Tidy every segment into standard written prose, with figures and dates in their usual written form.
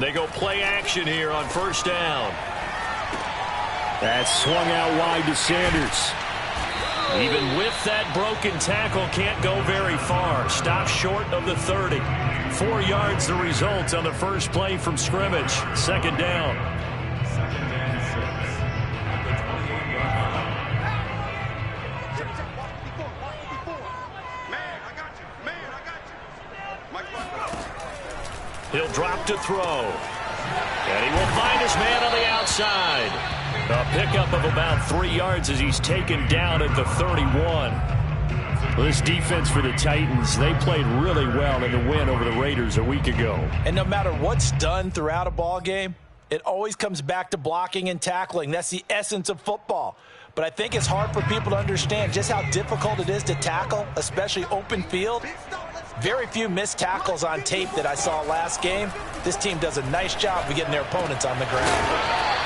They go play action here on first down. That's swung out wide to Sanders. Even with that broken tackle, can't go very far. Stop short of the 30. 4 yards the result on the first play from scrimmage. Second down. He'll drop to throw. And he will find his man on the outside. A pickup of about 3 yards as he's taken down at the 31. Well, this defense for the Titans, they played really well in the win over the Raiders a week ago. And no matter what's done throughout a ball game, it always comes back to blocking and tackling. That's the essence of football. But I think it's hard for people to understand just how difficult it is to tackle, especially open field. Very few missed tackles on tape that I saw last game. This team does a nice job of getting their opponents on the ground.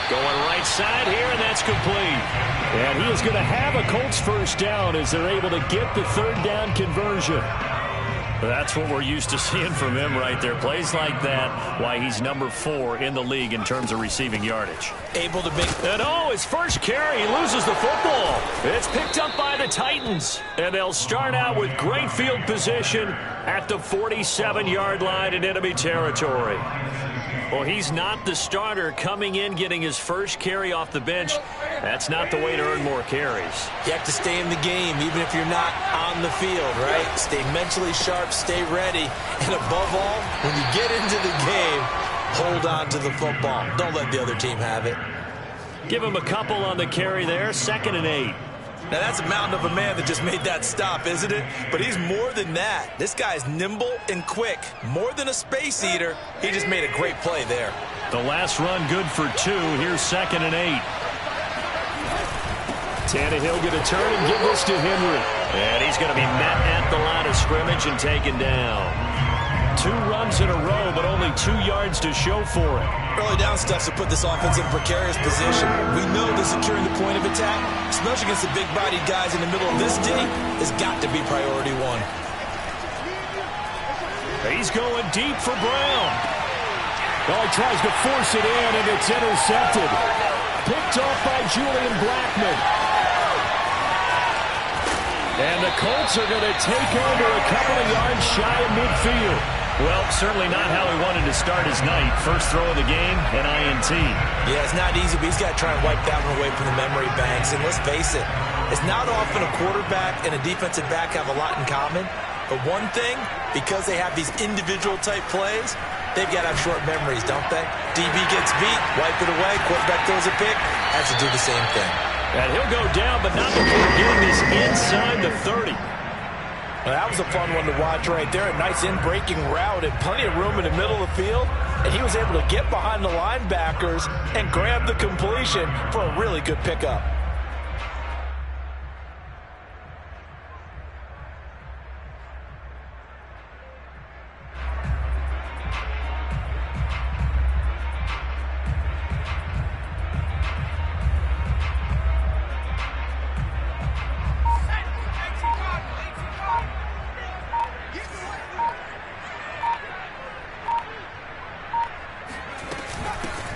Going right side here, and that's complete. And he is going to have a Colts first down as they're able to get the third down conversion. That's what we're used to seeing from him right there. Plays like that, why he's number 4 in the league in terms of receiving yardage. Able to make... And his first carry, he loses the football. It's picked up by the Titans. And they'll start out with great field position at the 47-yard line in enemy territory. Well, he's not the starter coming in, getting his first carry off the bench. That's not the way to earn more carries. You have to stay in the game, even if you're not on the field, right? Stay mentally sharp, stay ready. And above all, when you get into the game, hold on to the football. Don't let the other team have it. Give him a couple on the carry there. 2nd and 8. Now, that's a mountain of a man that just made that stop, isn't it? But he's more than that. This guy's nimble and quick. More than a space eater. He just made a great play there. The last run good for 2. Here's 2nd and 8. Tannehill going to turn and give this to Henry. And he's going to be met at the line of scrimmage and taken down. 2 runs in a row, but only 2 yards to show for it. Early down stuff to put this offense in precarious position. We know that securing the point of attack, especially against the big-bodied guys in the middle of this D, has got to be priority 1. He's going deep for Brown. Oh, he tries to force it in, and it's intercepted. Picked off by Julian Blackmon. And the Colts are going to take over a couple of yards shy of midfield. Well, certainly not how he wanted to start his night. First throw of the game, an INT. Yeah, it's not easy, but he's got to try and wipe that one away from the memory banks. And let's face it, it's not often a quarterback and a defensive back have a lot in common. But one thing, because they have these individual type plays, they've got to have short memories, don't they? DB gets beat, wipe it away, quarterback throws a pick, has to do the same thing. And he'll go down, but not before getting this inside the 30. Well, that was a fun one to watch right there. A nice in-breaking route and plenty of room in the middle of the field. And he was able to get behind the linebackers and grab the completion for a really good pickup.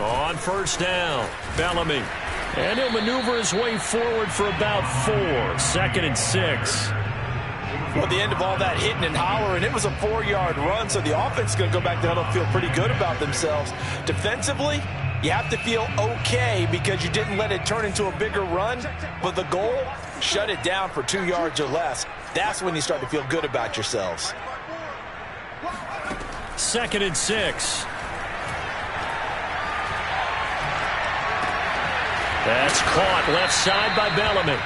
On first down, Bellamy. And he'll maneuver his way forward for about 4. 2nd and 6. Well, at the end of all that hitting and hollering, it was a 4-yard run, so the offense is going to go back to huddle and feel pretty good about themselves. Defensively, you have to feel okay because you didn't let it turn into a bigger run, but the goal, shut it down for 2 yards or less. That's when you start to feel good about yourselves. 2nd and 6. That's caught left side by Bellamy.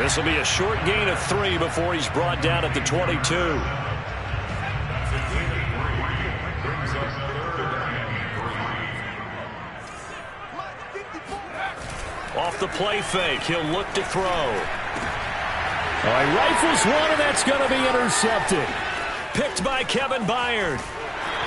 This will be a short gain of 3 before he's brought down at the 22. Off the play fake, he'll look to throw. All right, rifles one, and that's going to be intercepted. Picked by Kevin Byard.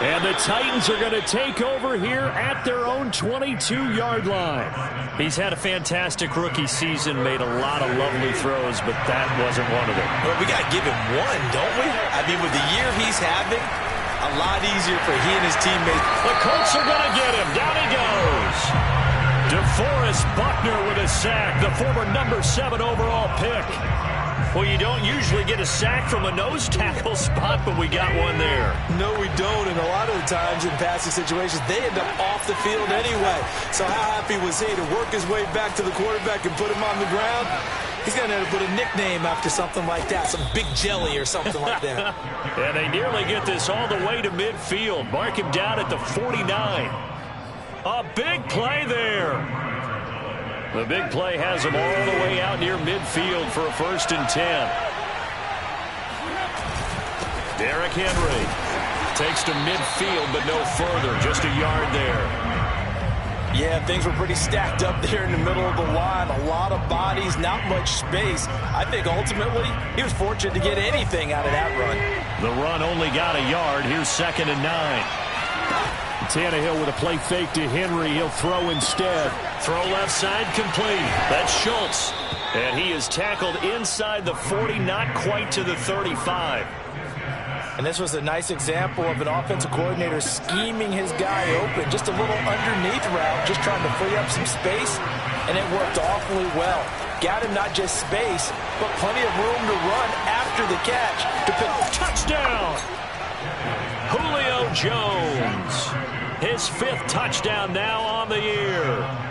And the Titans are going to take over here at their own 22-yard line. He's had a fantastic rookie season, made a lot of lovely throws, but that wasn't one of them. Well, we got to give him one, don't we? I mean, with the year he's having, A lot easier for he and his teammates. The Colts are going to get him. Down he goes. DeForest Buckner with a sack, the former number 7 overall pick. Well, you don't usually get a sack from a nose tackle spot, but we got one there. No, we don't, and a lot of the times in passing situations, they end up off the field anyway. So how happy was he to work his way back to the quarterback and put him on the ground? He's going to have to put a nickname after something like that, some Big Jelly or something like that. And they nearly get this all the way to midfield. Mark him down at the 49. A big play there. The big play has him all the way out near midfield for a 1st and 10. Derrick Henry takes to midfield, but no further. Just a yard there. Yeah, things were pretty stacked up there in the middle of the line. A lot of bodies, not much space. I think ultimately he was fortunate to get anything out of that run. The run only got a yard. Here's 2nd and 9. Tannehill with a play fake to Henry. He'll throw instead. Throw left side complete. That's Schultz. And he is tackled inside the 40, not quite to the 35. And this was a nice example of an offensive coordinator scheming his guy open. Just a little underneath route, just trying to free up some space, and it worked awfully well. Got him not just space, but plenty of room to run after the catch. To pick. Touchdown! Julio Jones. His 5th touchdown now on the year.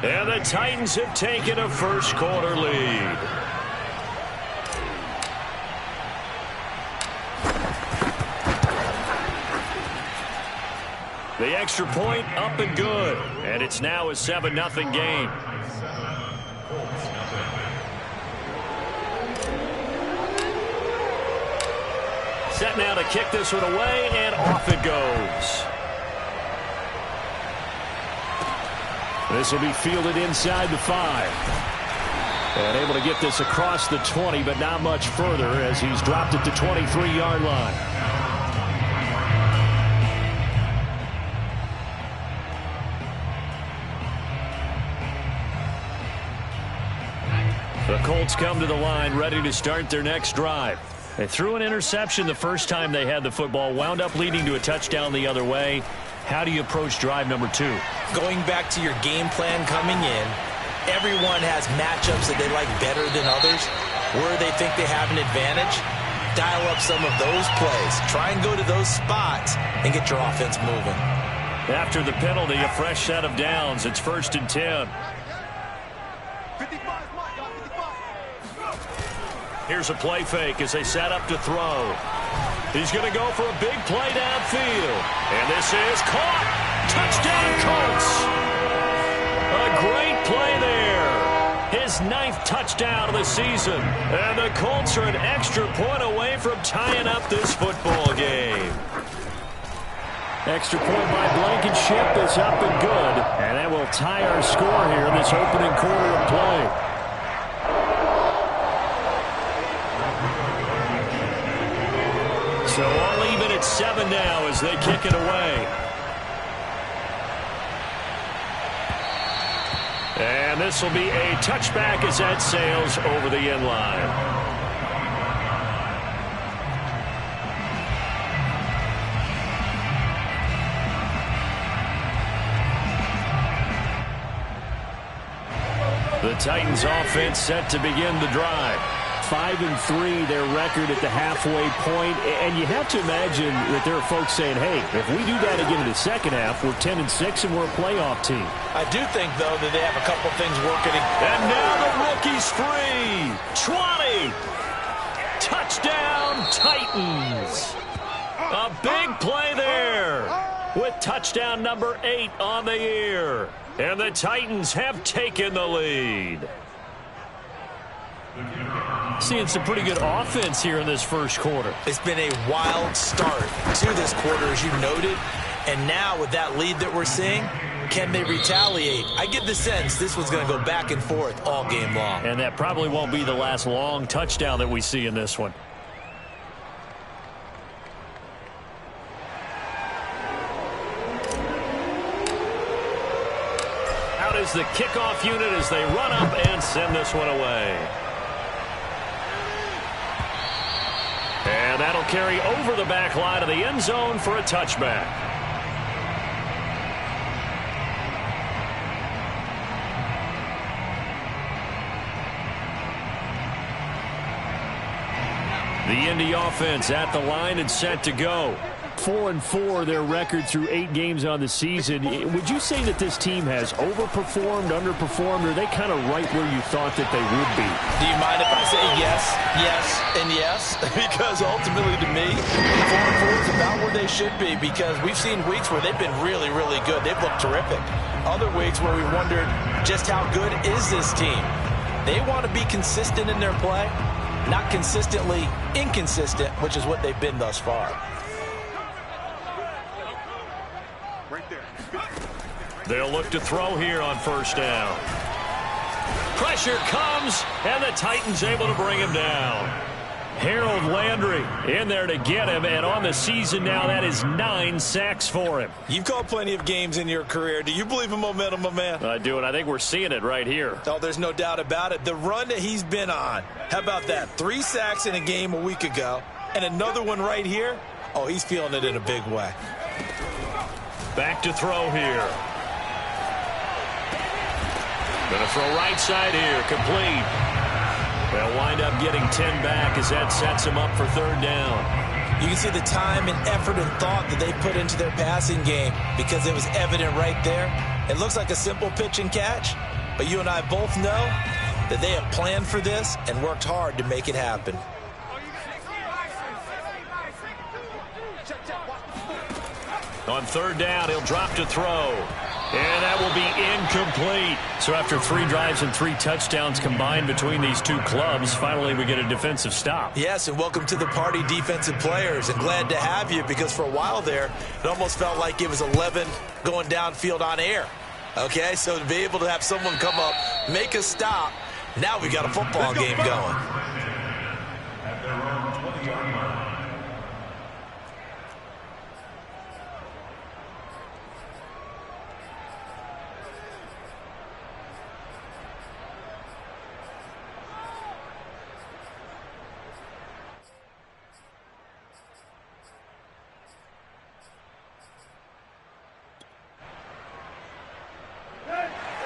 And the Titans have taken a first-quarter lead. The extra point up and good. And it's now a 7-0 game. Set now to kick this one away, and off it goes. This will be fielded inside the 5. And able to get this across the 20, but not much further as he's dropped it to 23-yard line. The Colts come to the line ready to start their next drive. They threw an interception the first time they had the football, wound up leading to a touchdown the other way. How do you approach drive number 2? Going back to your game plan coming in, everyone has matchups that they like better than others. Where they think they have an advantage, dial up some of those plays. Try and go to those spots and get your offense moving. After the penalty, a fresh set of downs. It's 1st and 10. Here's a play fake as they set up to throw. He's going to go for a big play downfield. And this is caught. Touchdown, Colts. A great play there. His 9th touchdown of the season. And the Colts are an extra point away from tying up this football game. Extra point by Blankenship is up and good. And that will tie our score here in this opening quarter of play. So all even at 7 now as they kick it away. And this will be a touchback as that sails over the end line. The Titans offense set to begin the drive. 5-3 their record at the halfway point, and you have to imagine that there are folks saying, hey, if we do that again in the second half, we're 10-6 and we're a playoff team. I do think, though, that they have a couple things working. And now the rookie's free. 20. Touchdown, Titans. A big play there with touchdown number 8 on the year. And the Titans have taken the lead. Seeing some pretty good offense here in this first quarter. It's been a wild start to this quarter, as you noted. And now with that lead that we're seeing, can they retaliate? I get the sense this one's going to go back and forth all game long. And that probably won't be the last long touchdown that we see in this one. Out is the kickoff unit as they run up and send this one away. And that'll carry over the back line of the end zone for a touchback. The Indy offense at the line and set to go. 4-4 their record through 8 games on the season. Would you say that this team has overperformed, underperformed, or are they kind of right where you thought that they would be? Do you mind if I say yes, yes, and yes? Because ultimately to me, 4-4 is about where they should be, because we've seen weeks where they've been really, really good. They've looked terrific. Other weeks where we wondered just how good is this team. They want to be consistent in their play, not consistently inconsistent, which is what they've been thus far. They'll look to throw here on first down. Pressure comes, and the Titans able to bring him down. Harold Landry in there to get him, and on the season now, that is 9 sacks for him. You've called plenty of games in your career. Do you believe in momentum, my man? I do, and I think we're seeing it right here. Oh, there's no doubt about it. The run that he's been on, how about that? 3 sacks in a game a week ago, and another one right here. Oh, he's feeling it in a big way. Back to throw here. Going to throw right side here, complete. They'll wind up getting 10 back as that sets them up for third down. You can see the time and effort and thought that they put into their passing game because it was evident right there. It looks like a simple pitch and catch, but you and I both know that they have planned for this and worked hard to make it happen. On third down, he'll drop to throw. And that will be incomplete. So after 3 drives and 3 touchdowns combined between these two clubs, finally we get a defensive stop. Yes, and welcome to the party, defensive players. And glad to have you, because for a while there, it almost felt like it was 11 going downfield on air. Okay, so to be able to have someone come up, make a stop, now we got a football game going.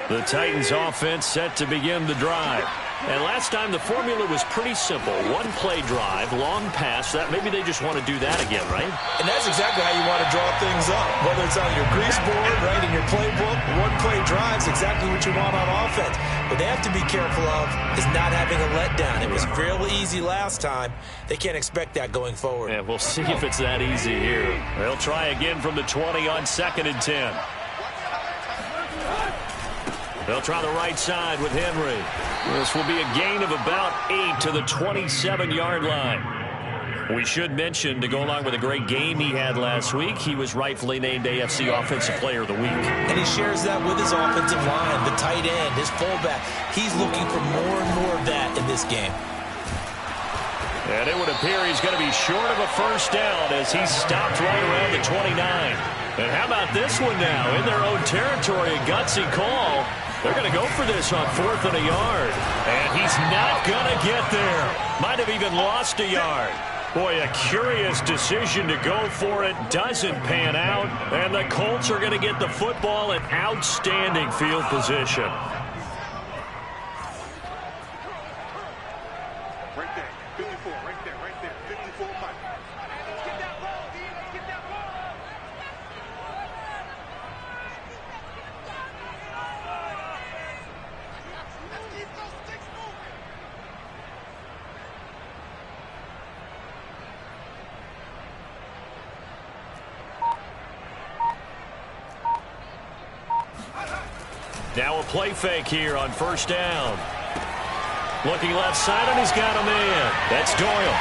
The Titans offense set to begin the drive. And last time the formula was pretty simple. 1 play drive, long pass. That maybe they just want to do that again, right? And that's exactly how you want to draw things up. Whether it's on your grease board, right, in your playbook, 1 play drive is exactly what you want on offense. What they have to be careful of is not having a letdown. It was fairly easy last time. They can't expect that going forward. Yeah, we'll see if it's that easy here. They'll try again from the 20 on 2nd and 10. They'll try the right side with Henry. This will be a gain of about 8 to the 27-yard line. We should mention, to go along with a great game he had last week, he was rightfully named AFC Offensive Player of the Week. And he shares that with his offensive line, the tight end, his fullback. He's looking for more and more of that in this game. And it would appear he's going to be short of a first down as he's stopped right around the 29. And how about this one now? In their own territory, a gutsy call. They're going to go for this on 4th and a yard. And he's not going to get there. Might have even lost a yard. Boy, a curious decision to go for it. Doesn't pan out. And the Colts are going to get the football in outstanding field position. Right there, 54, right there, 54, Mike. Let's get that ball, D. Let's get that ball. Let's keep those sticks moving. Now a play fake here on first down. Looking left side, and he's got a man. That's Doyle.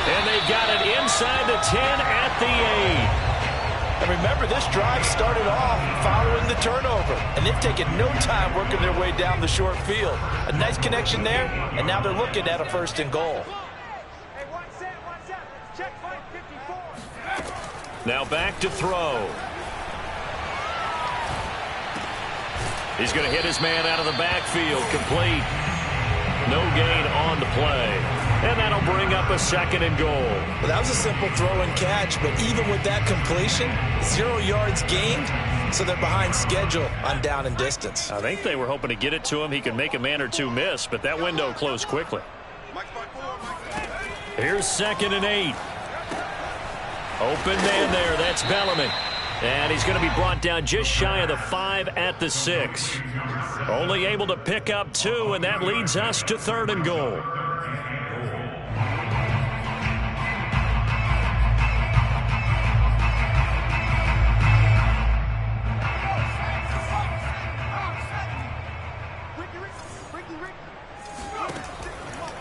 And they got it inside the 10 at the 8. And remember, this drive started off following the turnover. And they've taken no time working their way down the short field. A nice connection there, and now they're looking at a 1st and goal. Hey, one set. Let's check fight 54. Now back to throw. He's going to hit his man out of the backfield. Complete. No gain on the play. And that'll that'll bring up a 2nd and goal. Well, that was a simple throw and catch, but even with that completion, 0 yards gained, so they're behind schedule on down and distance. I think they were hoping to get it to him. He could make a man or two miss, but that window closed quickly. Here's 2nd and 8. Open man there. That's Bellamy. And he's going to be brought down just shy of the 5 at the 6. Only able to pick up 2, and that leads us to 3rd and goal.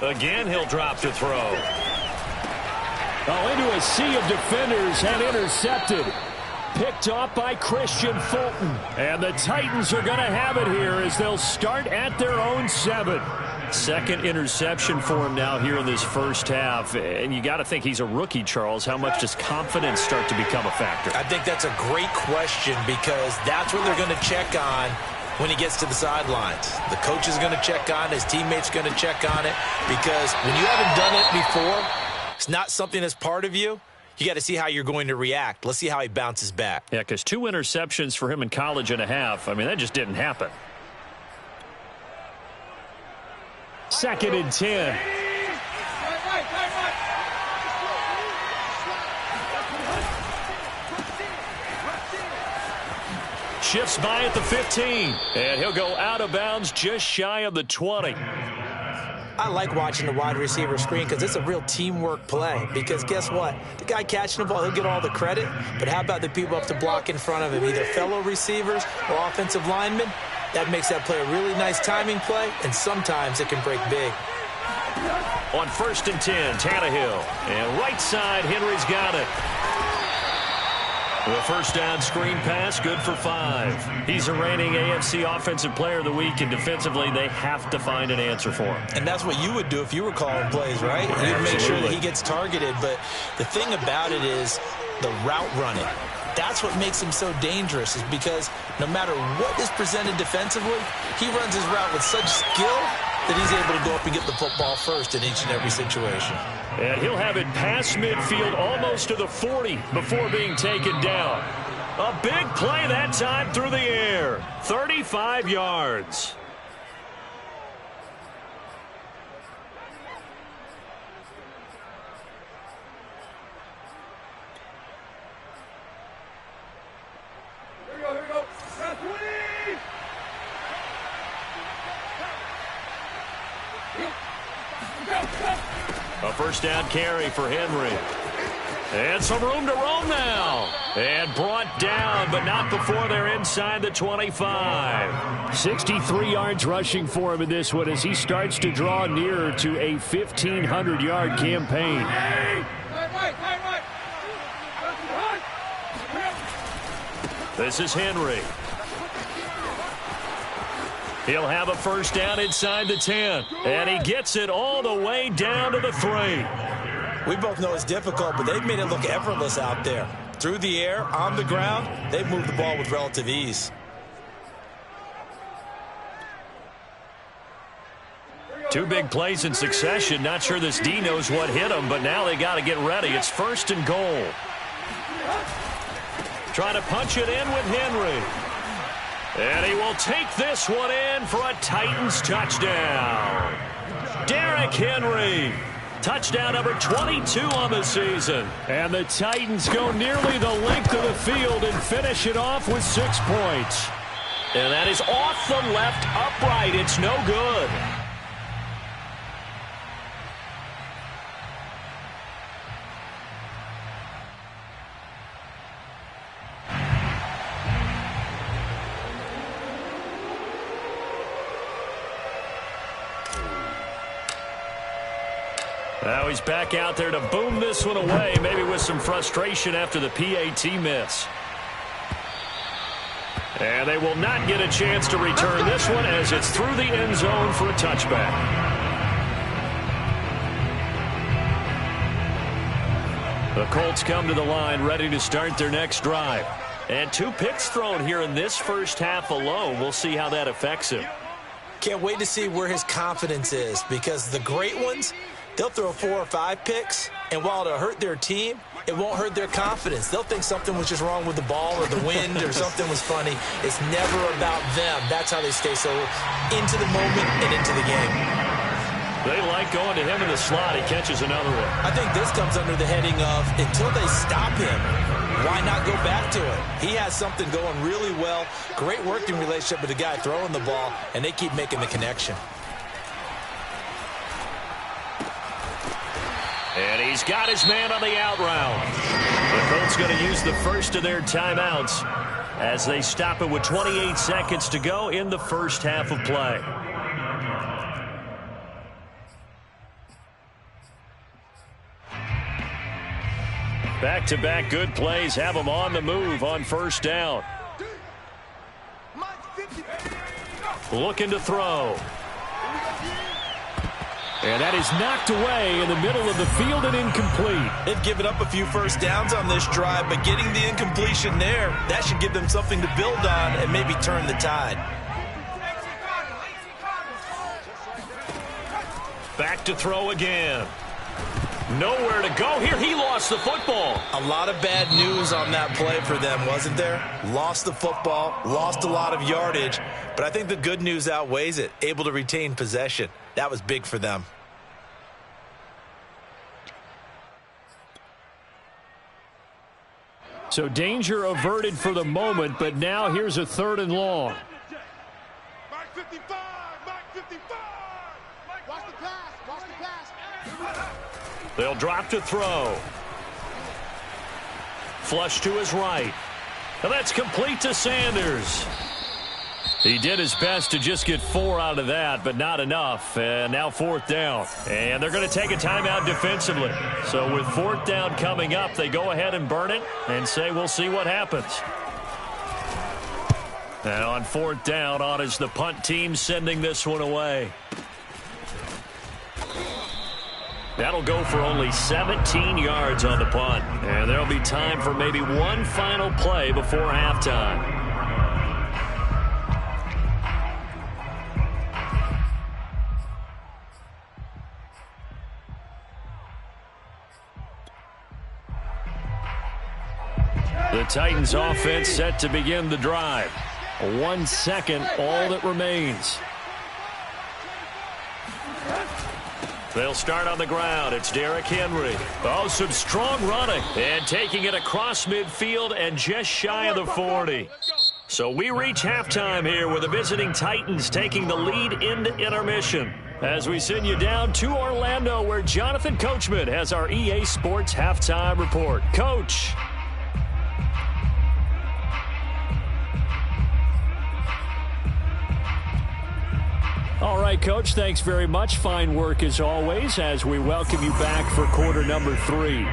Again, he'll drop to throw. Oh, into a sea of defenders and intercepted. Picked off by Christian Fulton. And the Titans are going to have it here as they'll start at their own 7. 2nd interception for him now here in this first half. And you got to think he's a rookie, Charles. How much does confidence start to become a factor? I think that's a great question because that's what they're going to check on when he gets to the sidelines. The coach is going to check on it. His teammates going to check on it because when you haven't done it before, it's not something that's part of you. You got to see how you're going to react. Let's see how he bounces back. Yeah, because 2 interceptions for him in college and a half. I mean, that just didn't happen. 2nd and 10. Shifts by at the 15. And he'll go out of bounds just shy of the 20. I like watching the wide receiver screen because it's a real teamwork play. Because guess what? The guy catching the ball, he'll get all the credit. But how about the people up to block in front of him, either fellow receivers or offensive linemen? That makes that play a really nice timing play, and sometimes it can break big. On 1st and 10, Tannehill. And right side, Henry's got it. The first down screen pass, good for 5. He's a reigning AFC Offensive Player of the Week, and defensively, they have to find an answer for him. And that's what you would do if you were calling plays, right? You'd make sure that he gets targeted. But the thing about it is the route running. That's what makes him so dangerous, is because no matter what is presented defensively, he runs his route with such skill that he's able to go up and get the football first in each and every situation. And he'll have it past midfield almost to the 40 before being taken down. A big play that time through the air. 35 yards. Here we go. A first down carry for Henry. And some room to roam now. And brought down, but not before they're inside the 25. 63 yards rushing for him in this one as he starts to draw nearer to a 1,500-yard campaign. This is Henry. He'll have a first down inside the 10. And he gets it all the way down to the 3. We both know it's difficult, but they've made it look effortless out there. Through the air, on the ground, they've moved the ball with relative ease. Two big plays in succession. Not sure this D knows what hit him, but now they got to get ready. It's 1st and goal. Trying to punch it in with Henry. And he will take this one in for a Titans touchdown. Derrick Henry. Touchdown number 22 on the season. And the Titans go nearly the length of the field and finish it off with 6 points. And that is off the left upright. It's no good. Now he's back out there to boom this one away, maybe with some frustration after the PAT miss. And they will not get a chance to return this one as it's through the end zone for a touchback. The Colts come to the line ready to start their next drive. And 2 picks thrown here in this first half alone. We'll see how that affects him. Can't wait to see where his confidence is, because the great ones, They'll throw 4 or 5 picks, and while it'll hurt their team, it won't hurt their confidence. They'll think something was just wrong with the ball or the wind or something was funny. It's never about them. That's how they stay so into the moment and into the game. They like going to him in the slot. He catches another one. I think this comes under the heading of until they stop him, why not go back to it? He has something going really well. Great working relationship with the guy throwing the ball, and they keep making the connection. And he's got his man on the out route. The Colts going to use the first of their timeouts as they stop it with 28 seconds to go in the first half of play. Back-to-back good plays have them on the move on first down. Looking to throw. And that is knocked away in the middle of the field and incomplete. They've given up a few first downs on this drive, but getting the incompletion there, that should give them something to build on and maybe turn the tide. Back to throw again. Nowhere to go here. He lost the football. A lot of bad news on that play for them, wasn't there? Lost the football, lost a lot of yardage, but I think the good news outweighs it. Able to retain possession. That was big for them. So danger averted for the moment, but now here's a 3rd and long. Mark 55, Mark 55. Watch the pass, watch the pass. They'll drop to throw. Flush to his right. And that's complete to Sanders. He did his best to just get 4 out of that, but not enough. And now 4th down. And they're going to take a timeout defensively. So with 4th down coming up, they go ahead and burn it and say we'll see what happens. And on 4th down, on is the punt team sending this one away. That'll go for only 17 yards on the punt. And there'll be time for maybe one final play before halftime. The Titans offense set to begin the drive. 1 second, all that remains. They'll start on the ground. It's Derrick Henry. Oh, some strong running. And taking it across midfield and just shy of the 40. So we reach halftime here with the visiting Titans taking the lead into intermission. As we send you down to Orlando where Jonathan Coachman has our EA Sports halftime report. Coach. All right, Coach, thanks very much. Fine work as always as we welcome you back for quarter number 3.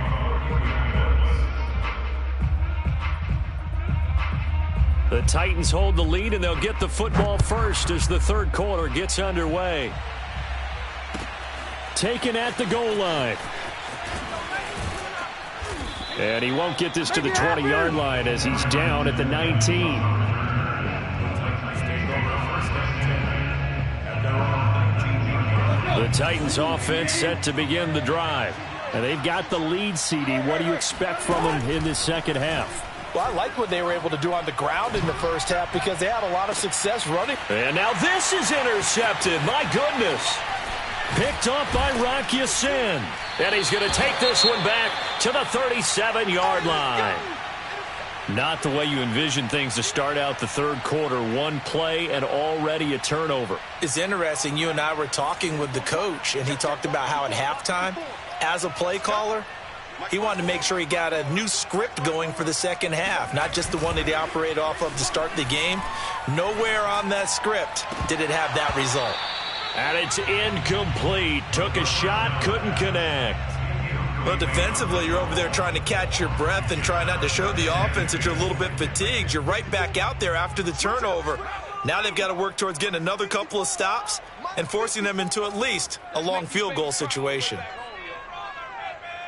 The Titans hold the lead, and they'll get the football first as the 3rd quarter gets underway. Taken at the goal line. And he won't get this to the 20-yard line as he's down at the 19. The Titans offense set to begin the drive. And they've got the lead, CD. What do you expect from them in the second half? Well, I like what they were able to do on the ground in the first half because they had a lot of success running. And now this is intercepted. My goodness. Picked off by Rock Ya-Sin. And he's going to take this one back to the 37-yard line. Not the way you envision things to start out the 3rd quarter. One play and already a turnover. It's interesting. You and I were talking with the coach, and he talked about how at halftime, as a play caller, he wanted to make sure he got a new script going for the second half, not just the one that he operated off of to start the game. Nowhere on that script did it have that result. And it's incomplete. Took a shot, couldn't connect. But defensively, you're over there trying to catch your breath and try not to show the offense that you're a little bit fatigued. You're right back out there after the turnover. Now they've got to work towards getting another couple of stops and forcing them into at least a long field goal situation.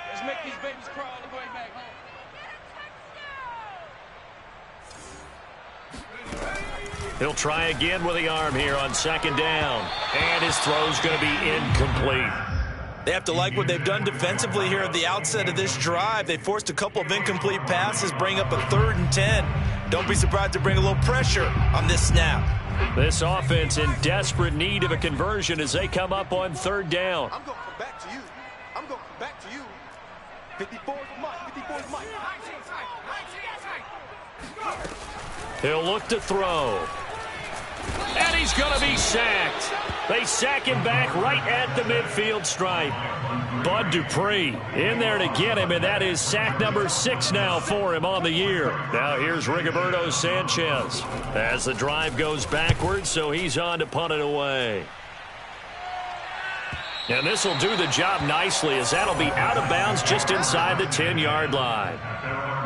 Let's make these babies crawl on the way back home. He'll try again with the arm here on 2nd down. And his throw's going to be incomplete. They have to like what they've done defensively here at the outset of this drive. They forced a couple of incomplete passes, bring up a 3rd and 10. Don't be surprised to bring a little pressure on this snap. This offense in desperate need of a conversion as they come up on 3rd down. I'm going to come back to you. I'm going to come back to you. 54 is Mike. 54 is Mike. He'll look to throw. And he's going to be sacked. They sack him back right at the midfield stripe. Bud Dupree in there to get him, and that is sack number 6 now for him on the year. Now here's Rigoberto Sanchez as the drive goes backwards, so he's on to punt it away. And this will do the job nicely as that'll be out of bounds just inside the 10-yard line.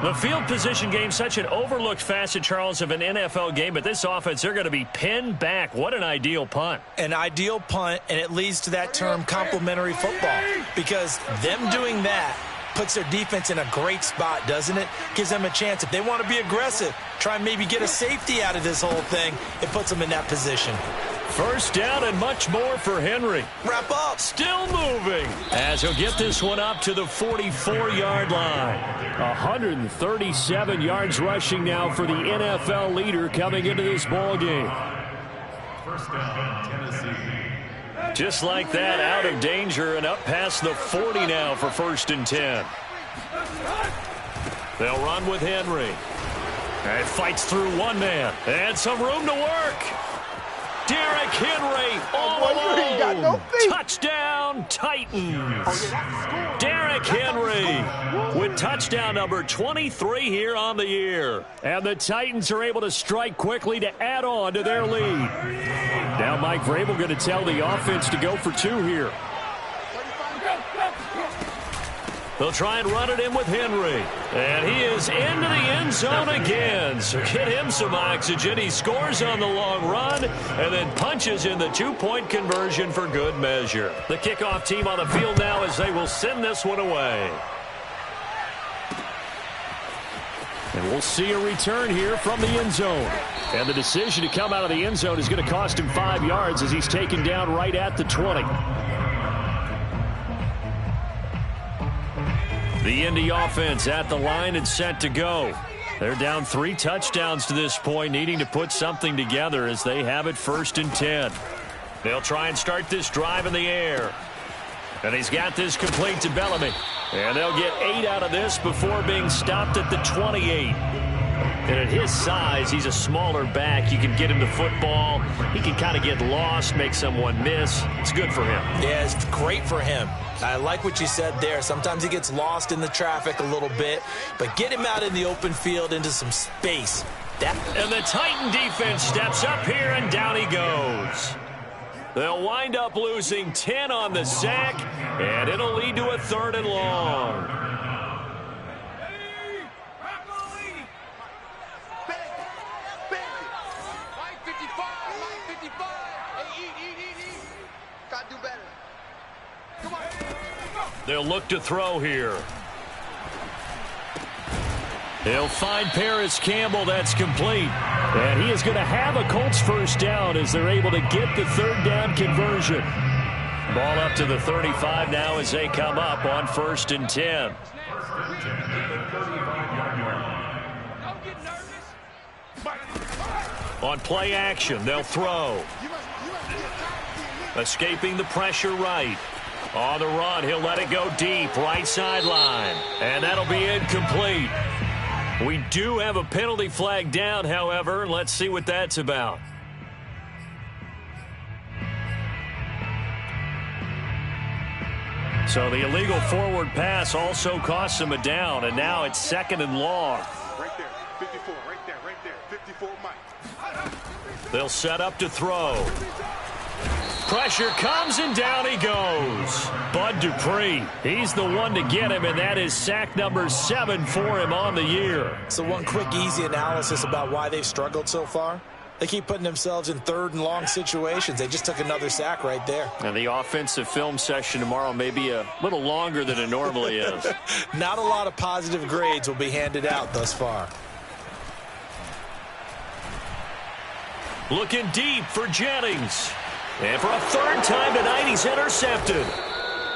The field position game, such an overlooked facet, Charles, of an NFL game, but this offense, they're going to be pinned back. What an ideal punt. An ideal punt, and it leads to that term complementary football, because them doing that puts their defense in a great spot, doesn't it? Gives them a chance. If they want to be aggressive, try and maybe get a safety out of this whole thing, it puts them in that position. 1st down and much more for Henry. Wrap up. Still moving as he'll get this one up to the 44-yard line. 137 yards rushing now for the NFL leader coming into this ball game. 1st down, Tennessee. Just like that, out of danger and up past the 40 now for 1st and 10. They'll run with Henry. And fights through one man. And some room to work. Derrick Henry all alone. Got no feet. Touchdown, Titans. Derrick Henry with touchdown number 23 here on the year. And the Titans are able to strike quickly to add on to their lead. Now Mike Vrabel going to tell the offense to go for 2 here. They'll try and run it in with Henry. And he is into the end zone again. So get him some oxygen. He scores on the long run and then punches in the 2-point conversion for good measure. The kickoff team on the field now as they will send this one away. And we'll see a return here from the end zone. And the decision to come out of the end zone is going to cost him 5 yards as he's taken down right at the 20. The Indy offense at the line and set to go. They're down 3 touchdowns to this point, needing to put something together as they have it 1st and 10. They'll try and start this drive in the air. And he's got this complete to Bellamy. And they'll get 8 out of this before being stopped at the 28. And at his size, he's a smaller back. You can get him the football. He can kind of get lost, make someone miss. It's good for him. Yeah, it's great for him. I like what you said there. Sometimes he gets lost in the traffic a little bit, but get him out in the open field into some space. And the Titan defense steps up here, and down he goes. They'll wind up losing 10 on the sack, and it'll lead to a 3rd and long. They'll look to throw here. He'll find Paris Campbell. That's complete. And he is going to have a Colts 1st down as they're able to get the 3rd down conversion. Ball up to the 35 now as they come up on 1st and 10. On play action, they'll throw. Escaping the pressure right. On the run, he'll let it go deep, right sideline. And that'll be incomplete. We do have a penalty flag down, however. Let's see what that's about. So the illegal forward pass also costs him a down, and now it's 2nd and long. Right there, 54, right there, 54, Mike. They'll set up to throw. Pressure comes, and down he goes. Bud Dupree, he's the one to get him, and that is sack number 7 for him on the year. So one quick, easy analysis about why they've struggled so far. They keep putting themselves in 3rd and long situations. They just took another sack right there. And the offensive film session tomorrow may be a little longer than it normally is. Not a lot of positive grades will be handed out thus far. Looking deep for Jennings. And for a 3rd time tonight, he's intercepted.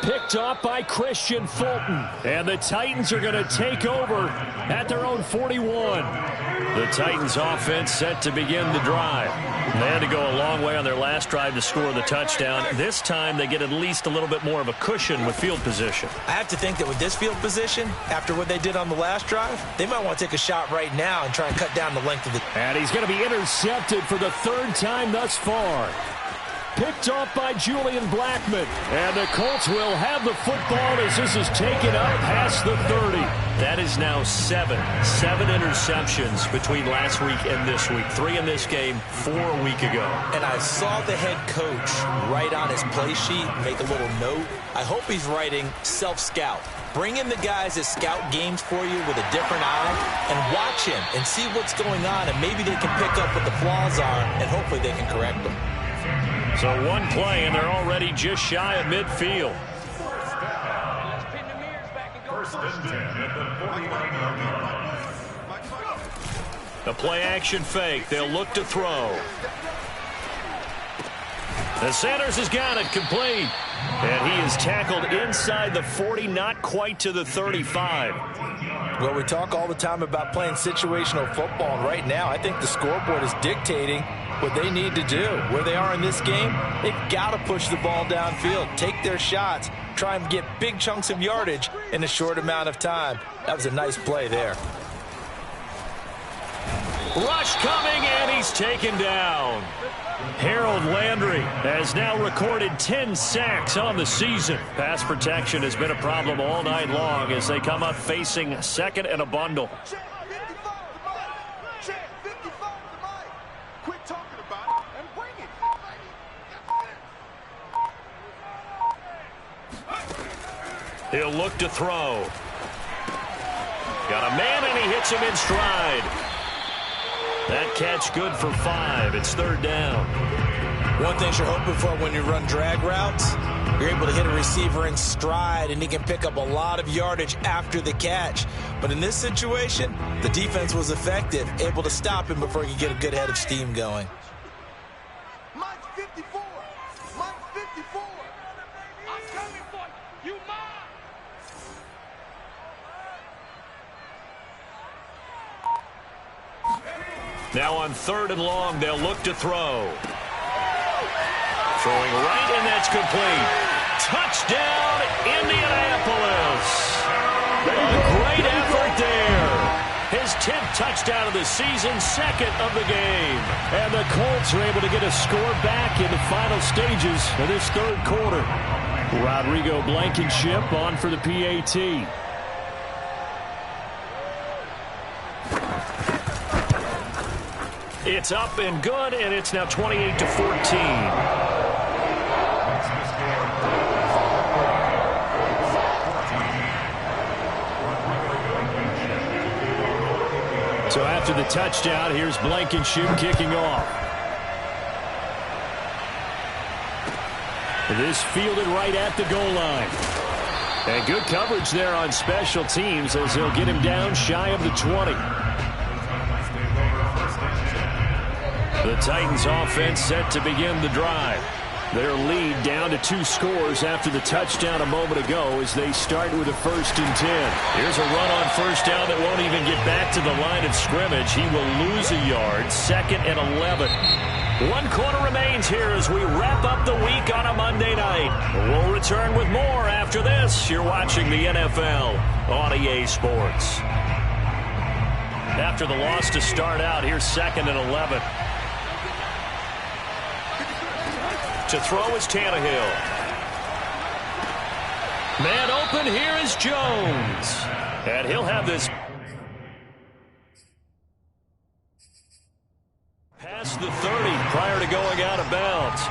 Picked off by Christian Fulton. And the Titans are going to take over at their own 41. The Titans offense set to begin the drive. They had to go a long way on their last drive to score the touchdown. This time they get at least a little bit more of a cushion with field position. I have to think that with this field position, after what they did on the last drive, they might want to take a shot right now and try and cut down the length of the... And he's going to be intercepted for the third time thus far. Picked off by Julian Blackmon. And the Colts will have the football as this is taken up past the 30. That is now seven interceptions between last week and this week. 3 in this game, 4 a week ago. And I saw the head coach write on his play sheet, make a little note. I hope he's writing self-scout. Bring in the guys that scout games for you with a different eye and watch him and see what's going on, and maybe they can pick up what the flaws are, and hopefully they can correct them. So one play, and they're already just shy of midfield. First and 10 at the 49. The play-action fake. They'll look to throw. The Sanders has got it complete. And he is tackled inside the 40, not quite to the 35. Well, we talk all the time about playing situational football, and right now I think the scoreboard is dictating what they need to do. Where they are in this game, they've got to push the ball downfield, take their shots, try and get big chunks of yardage in a short amount of time. That was a nice play there. Rush coming, and he's taken down. Harold Landry has now recorded 10 sacks on the season. Pass protection has been a problem all night long as they come up facing second and a bundle. Quit talking about it and bring it. He'll look to throw. Got a man, and he hits him in stride. That catch good for 5. It's third down. One thing you're hoping for when you run drag routes, you're able to hit a receiver in stride, and he can pick up a lot of yardage after the catch. But in this situation, the defense was effective, able to stop him before he could get a good head of steam going. Mike 54. Mike 54. I'm coming for you. You mine. Now on third and long, they'll look to throw. Throwing right, and that's complete. Touchdown, Indianapolis. A great effort there. His 10th touchdown of the season, second of the game. And the Colts are able to get a score back in the final stages of this third quarter. Rodrigo Blankenship on for the PAT. It's up and good, and it's now 28-14. So after the touchdown, here's Blankenship kicking off. This fielded right at the goal line. And good coverage there on special teams as they'll get him down shy of the 20. The Titans offense set to begin the drive. Their lead down to 2 scores after the touchdown a moment ago as they start with a 1st and 10. Here's a run on first down that won't even get back to the line of scrimmage. He will lose a yard. 2nd and 11. 1 quarter remains here as we wrap up the week on a Monday night. We'll return with more after this. You're watching the NFL on EA Sports. After the loss to start out, here's 2nd and 11. To throw is Tannehill. Man open, here is Jones. And he'll have this past the 30 prior to going out of bounds.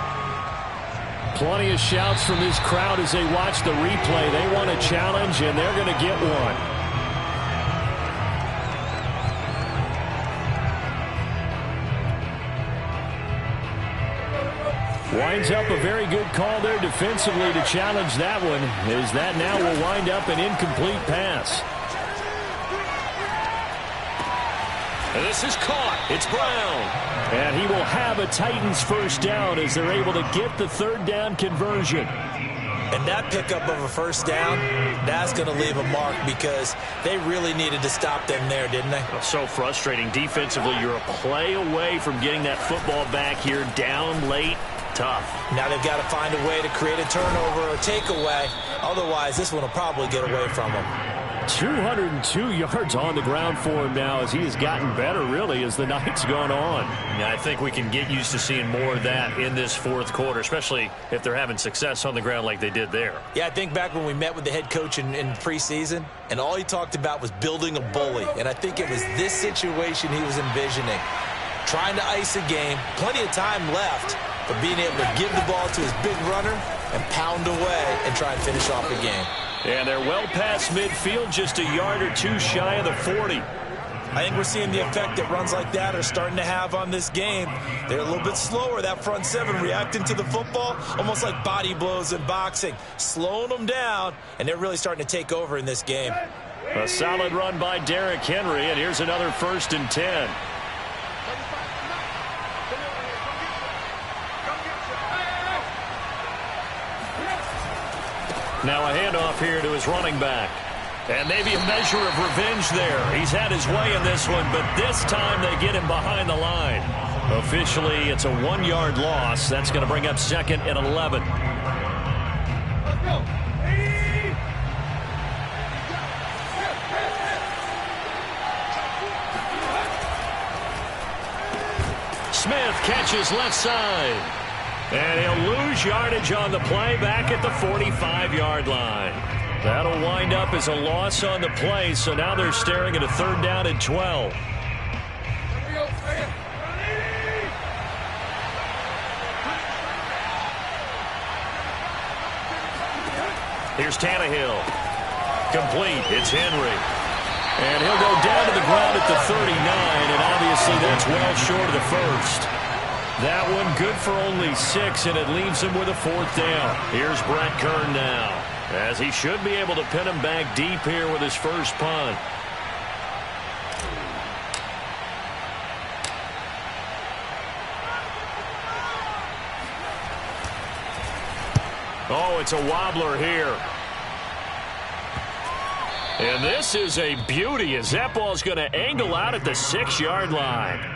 Plenty of shouts from this crowd as they watch the replay. They want a challenge, and they're going to get one. Winds up a very good call there defensively to challenge that one, as that now will wind up an incomplete pass. And this is caught. It's Brown. And he will have a Titans first down as they're able to get the 3rd down conversion. And that pickup of a first down, that's going to leave a mark because they really needed to stop them there, didn't they? So frustrating. Defensively, you're a play away from getting that football back here down late. Tough. Now they've got to find a way to create a turnover or takeaway. Otherwise, this one will probably get away from them. 202 yards on the ground for him now as he has gotten better, really, as the night's gone on. Yeah, I think we can get used to seeing more of that in this fourth quarter, especially if they're having success on the ground like they did there. Yeah, I think back when we met with the head coach in preseason, and all he talked about was building a bully. And I think it was this situation he was envisioning. Trying to ice a game, plenty of time left, but being able to give the ball to his big runner and pound away and try and finish off the game. And they're well past midfield, just a yard or two shy of the 40. I think we're seeing the effect that runs like that are starting to have on this game. They're a little bit slower, that front seven, reacting to the football, almost like body blows in boxing, slowing them down, and they're really starting to take over in this game. A solid run by Derrick Henry, and here's another 1st and 10. Now a handoff here to his running back. And maybe a measure of revenge there. He's had his way in this one, but this time they get him behind the line. Officially, it's a 1-yard loss. That's going to bring up 2nd and 11. Smith catches left side. And he'll lose yardage on the play back at the 45-yard line. That'll wind up as a loss on the play, so now they're staring at a 3rd down and 12. Here's Tannehill. Complete. It's Henry. And he'll go down to the ground at the 39, and obviously that's well short of the first. That one good for only 6, and it leaves him with a 4th down. Here's Brett Kern now, as he should be able to pin him back deep here with his first punt. Oh, it's a wobbler here. And this is a beauty as that ball's going to angle out at the 6-yard line.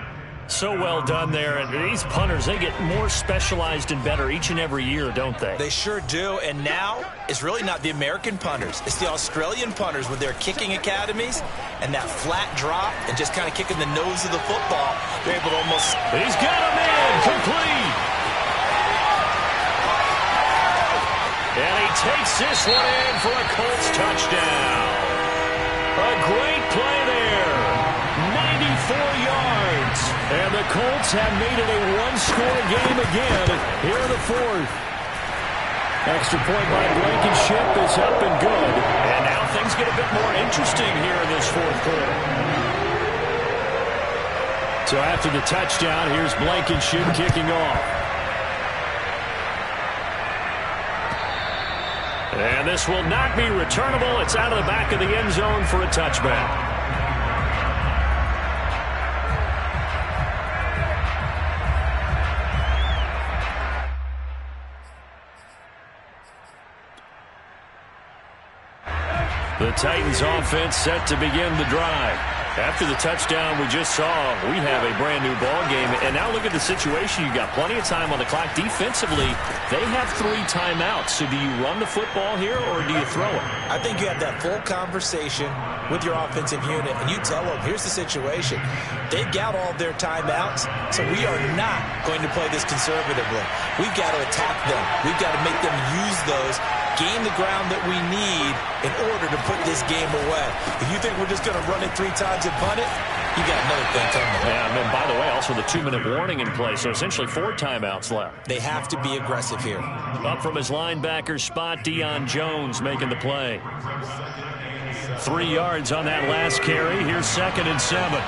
So well done there. And these punters, they get more specialized and better each and every year, don't they? They sure do. And now it's really not the American punters. It's the Australian punters with their kicking academies and that flat drop and just kind of kicking the nose of the football. They're able to almost... He's got him in. Complete. And he takes this one in for a Colts touchdown. A great play there. 94 yards. And the Colts have made it a one-score game again here in the 4th. Extra point by Blankenship is up and good. And now things get a bit more interesting here in this 4th quarter. So after the touchdown, here's Blankenship kicking off. And this will not be returnable. It's out of the back of the end zone for a touchback. The Titans offense set to begin the drive. After the touchdown we just saw, we have a brand new ball game. And now look at the situation. You got plenty of time on the clock. Defensively, they have 3 timeouts. So do you run the football here or do you throw it? I think you have that full conversation with your offensive unit, and you tell them, here's the situation. They've got all their timeouts, so we are not going to play this conservatively. We've got to attack them. We've got to make them use those, gain the ground that we need in order to put this game away. If you think we're just going to run it 3 times and punt it, you got another thing coming. Yeah, and then, by the way, also the 2-minute warning in play, so essentially 4 timeouts left. They have to be aggressive here. Up from his linebacker spot, Deion Jones making the play. 3 yards on that last carry. Here's 2nd and 7.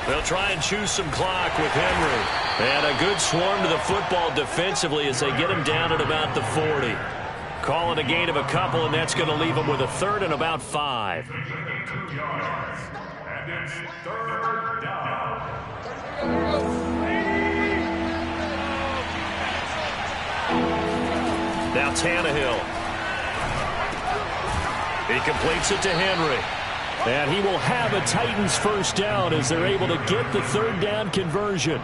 They'll try and choose some clock with Henry. And a good swarm to the football defensively as they get him down at about the 40. Call it a gain of a couple, and that's going to leave him with a 3rd and about 5. 2 yards. And it's 3rd down. Now Tannehill. He completes it to Henry. And he will have a Titans first down as they're able to get the third down conversion.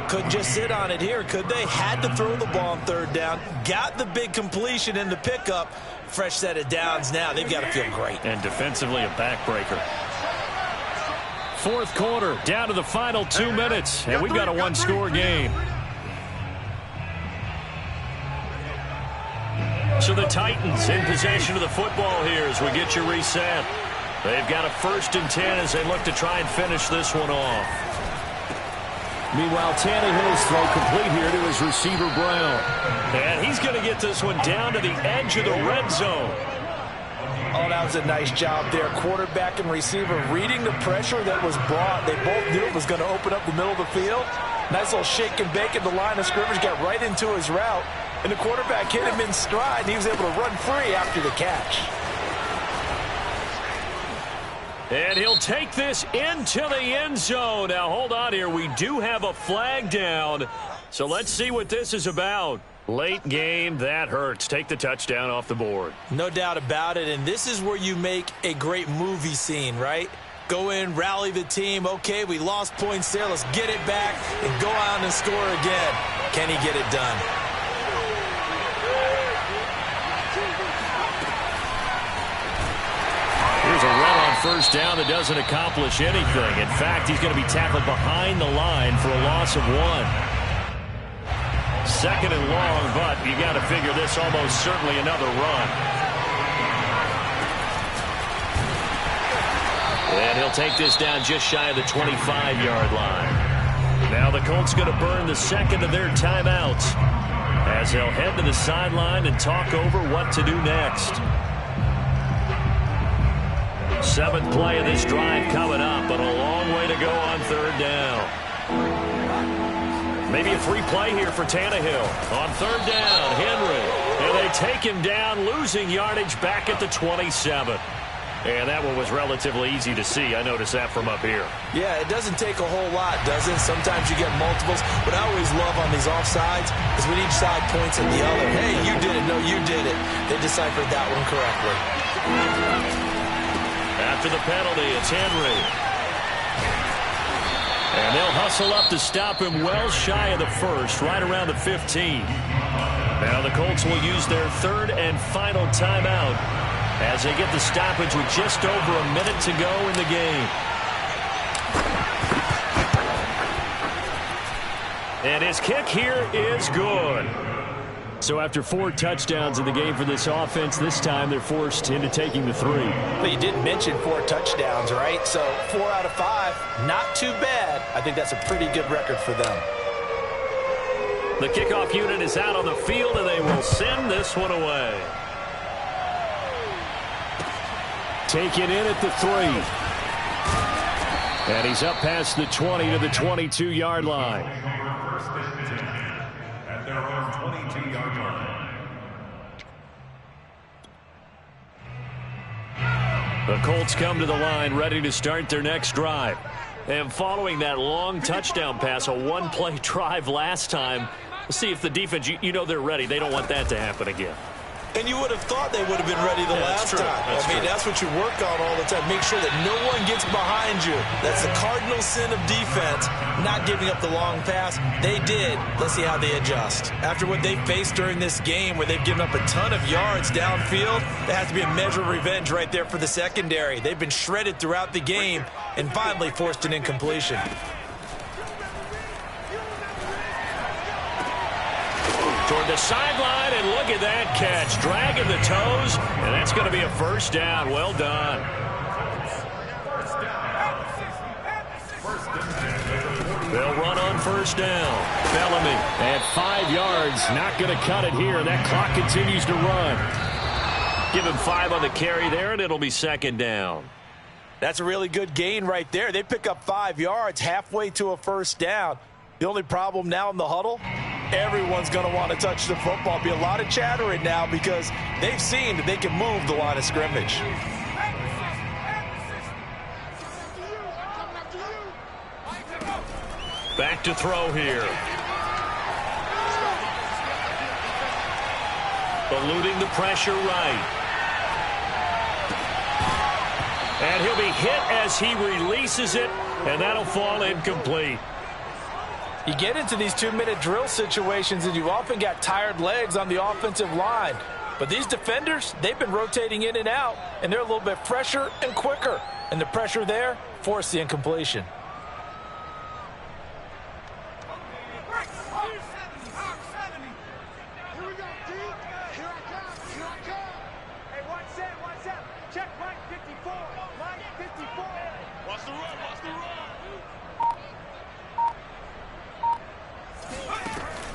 Couldn't just sit on it here, could they? Had to throw the ball on third down. Got the big completion in the pickup. Fresh set of downs now. They've got to feel great. And defensively a backbreaker. Fourth quarter, down to the final 2 minutes. And we've got a one-score game. So the Titans in possession of the football here as we get you reset. They've got a 1st and 10 as they look to try and finish this one off. Meanwhile, Tannehill's throw complete here to his receiver, Brown. And he's going to get this one down to the edge of the red zone. Oh, that was a nice job there. Quarterback and receiver reading the pressure that was brought. They both knew it was going to open up the middle of the field. Nice little shake and bake at the line of scrimmage. Got right into his route. And the quarterback hit him in stride. And he was able to run free after the catch. And he'll take this into the end zone. Now, hold on here. We do have a flag down. So let's see what this is about. Late game, that hurts. Take the touchdown off the board. No doubt about it. And this is where you make a great movie scene, right? Go in, rally the team. Okay, we lost points there. Let's get it back and go out and score again. Can he get it done? Here's a run on first down that doesn't accomplish anything. In fact, he's going to be tackled behind the line for a loss of 1. 2nd and long, but you got to figure this almost certainly another run. And he'll take this down just shy of the 25-yard line. Now the Colts going to burn the second of their timeouts as they'll head to the sideline and talk over what to do next. 7th play of this drive coming up, but a long way to go on third down. Maybe a free play here for Tannehill. On third down, Henry. And they take him down, losing yardage back at the 27. And that one was relatively easy to see. I noticed that from up here. Yeah, it doesn't take a whole lot, does it? Sometimes you get multiples. What I always love on these offsides is when each side points at the other. Hey, you did it. No, you did it. They deciphered that one correctly. After the penalty, it's Henry. And they'll hustle up to stop him well shy of the first, right around the 15. Now the Colts will use their 3rd and final timeout as they get the stoppage with just over a minute to go in the game. And his kick here is good. So after 4 touchdowns in the game for this offense, this time they're forced into taking the 3. But you did mention 4 touchdowns, right? So 4 out of 5, not too bad. I think that's a pretty good record for them. The kickoff unit is out on the field, and they will send this one away. Taken in at the 3. And he's up past the 20 to the 22-yard line. At their own 22-yard line. The Colts come to the line ready to start their next drive. And following that long touchdown pass, a one-play drive last time, let's see if the defense, you know they're ready. They don't want that to happen again. And you would have thought they would have been ready the last time. That's what you work on all the time. Make sure that no one gets behind you. That's the cardinal sin of defense, not giving up the long pass. They did. Let's see how they adjust. After what they faced during this game where they've given up a ton of yards downfield, there has to be a measure of revenge right there for the secondary. They've been shredded throughout the game and finally forced an incompletion. Toward the sideline, and look at that catch. Dragging the toes, and that's going to be a first down. Well done. They'll run on first down. Bellamy at 5 yards. Not going to cut it here. That clock continues to run. Give him 5 on the carry there, and it'll be second down. That's a really good gain right there. They pick up 5 yards halfway to a first down. The only problem now in the huddle, everyone's going to want to touch the football. Be a lot of chattering now because they've seen that they can move the line of scrimmage. Back to throw here. eluding the pressure right. And he'll be hit as he releases it, and that'll fall incomplete. You get into these 2-minute drill situations, and you often got tired legs on the offensive line. But these defenders, they've been rotating in and out, and they're a little bit fresher and quicker. And the pressure there forced the incompletion.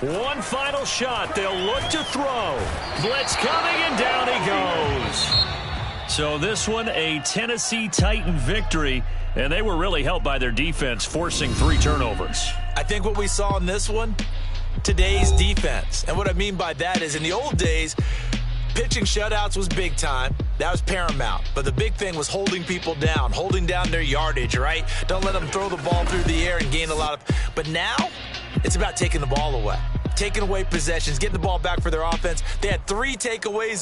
One final shot. They'll look to throw. Blitz coming, and down he goes. So this one, a Tennessee Titan victory, and they were really helped by their defense, forcing 3 turnovers. I think what we saw in this one, today's defense. And what I mean by that is in the old days, pitching shutouts was big time. That was paramount. But the big thing was holding people down, holding down their yardage, right? Don't let them throw the ball through the air and gain a lot of... But now, it's about taking the ball away. Taking away possessions, getting the ball back for their offense. They had 3 takeaways